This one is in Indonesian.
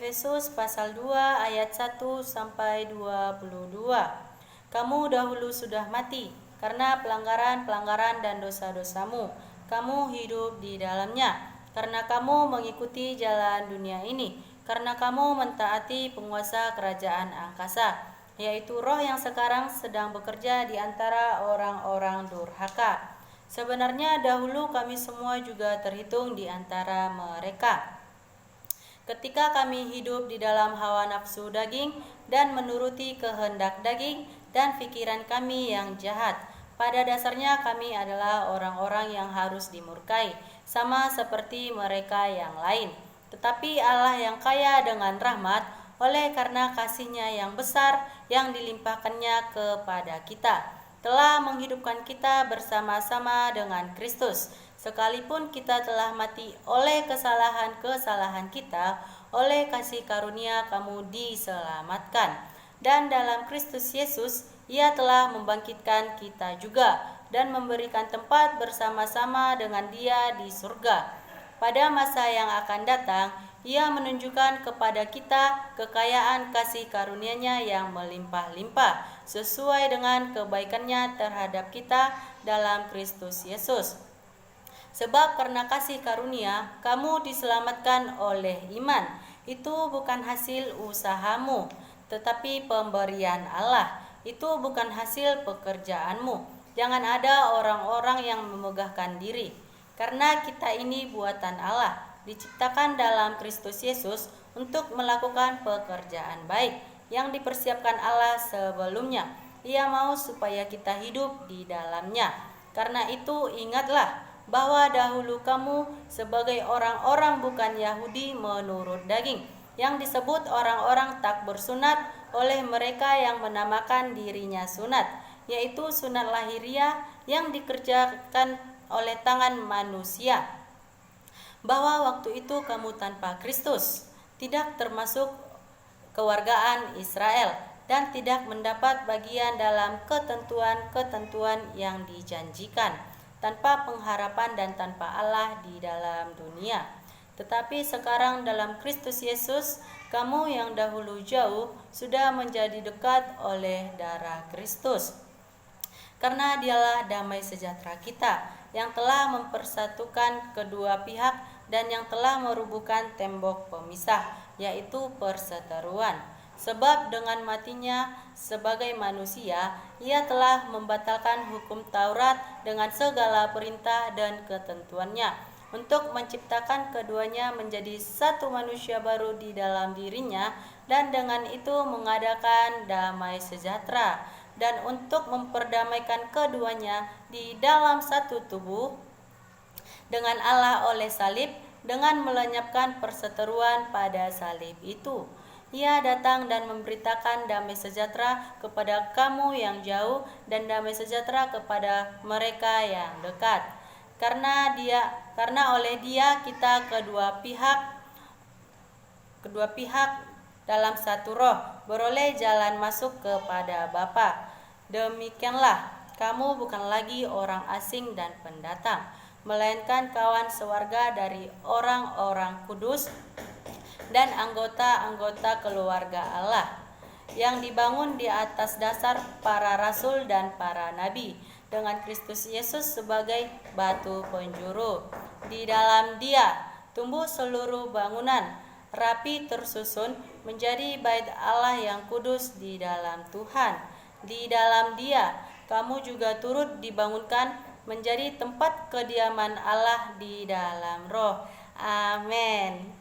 Efesus pasal 2 ayat 1 sampai 22. Kamu dahulu sudah mati karena pelanggaran-pelanggaran dan dosa-dosamu. Kamu hidup di dalamnya karena kamu mengikuti jalan dunia ini, karena kamu mentaati penguasa kerajaan angkasa, yaitu roh yang sekarang sedang bekerja di antara orang-orang durhaka. Sebenarnya dahulu kami semua juga terhitung di antara mereka. Ketika kami hidup di dalam hawa nafsu daging dan menuruti kehendak daging dan pikiran kami yang jahat, pada dasarnya kami adalah orang-orang yang harus dimurkai, sama seperti mereka yang lain. Tetapi Allah yang kaya dengan rahmat, oleh karena kasih-Nya yang besar yang dilimpahkannya kepada kita, telah menghidupkan kita bersama-sama dengan Kristus. Sekalipun kita telah mati oleh kesalahan-kesalahan kita, oleh kasih karunia kamu diselamatkan. Dan dalam Kristus Yesus, Ia telah membangkitkan kita juga dan memberikan tempat bersama-sama dengan Dia di surga. Pada masa yang akan datang, Ia menunjukkan kepada kita kekayaan kasih karunia-Nya yang melimpah-limpah, sesuai dengan kebaikan-Nya terhadap kita dalam Kristus Yesus. Sebab karena kasih karunia, kamu diselamatkan oleh iman. Itu bukan hasil usahamu, tetapi pemberian Allah. Itu bukan hasil pekerjaanmu. Jangan ada orang-orang yang memegahkan diri. Karena kita ini buatan Allah, diciptakan dalam Kristus Yesus untuk melakukan pekerjaan baik yang dipersiapkan Allah sebelumnya. Ia mau supaya kita hidup di dalamnya. Karena itu ingatlah bahwa dahulu kamu sebagai orang-orang bukan Yahudi menurut daging, yang disebut orang-orang tak bersunat oleh mereka yang menamakan dirinya sunat, yaitu sunat lahiriah yang dikerjakan oleh tangan manusia. Bahwa waktu itu kamu tanpa Kristus, tidak termasuk kewargaan Israel, dan tidak mendapat bagian dalam ketentuan-ketentuan yang dijanjikan, tanpa pengharapan dan tanpa Allah di dalam dunia. Tetapi sekarang dalam Kristus Yesus, kamu yang dahulu jauh sudah menjadi dekat oleh darah Kristus. Karena Dialah damai sejahtera kita, yang telah mempersatukan kedua pihak dan yang telah merubuhkan tembok pemisah, yaitu perseteruan. Sebab dengan matinya sebagai manusia, Ia telah membatalkan hukum Taurat dengan segala perintah dan ketentuannya, untuk menciptakan keduanya menjadi satu manusia baru di dalam dirinya, dan dengan itu mengadakan damai sejahtera, dan untuk memperdamaikan keduanya di dalam satu tubuh dengan Allah oleh salib, dengan melenyapkan perseteruan pada salib itu. Ia datang dan memberitakan damai sejahtera kepada kamu yang jauh dan damai sejahtera kepada mereka yang dekat. Karena oleh Dia kita kedua pihak dalam satu roh beroleh jalan masuk kepada Bapa. Demikianlah kamu bukan lagi orang asing dan pendatang, melainkan kawan sewarga dari orang-orang kudus dan anggota-anggota keluarga Allah, yang dibangun di atas dasar para rasul dan para nabi, dengan Kristus Yesus sebagai batu penjuru. Di dalam Dia tumbuh seluruh bangunan, rapi tersusun menjadi bait Allah yang kudus di dalam Tuhan. Di dalam Dia kamu juga turut dibangunkan menjadi tempat kediaman Allah di dalam Roh. Amin.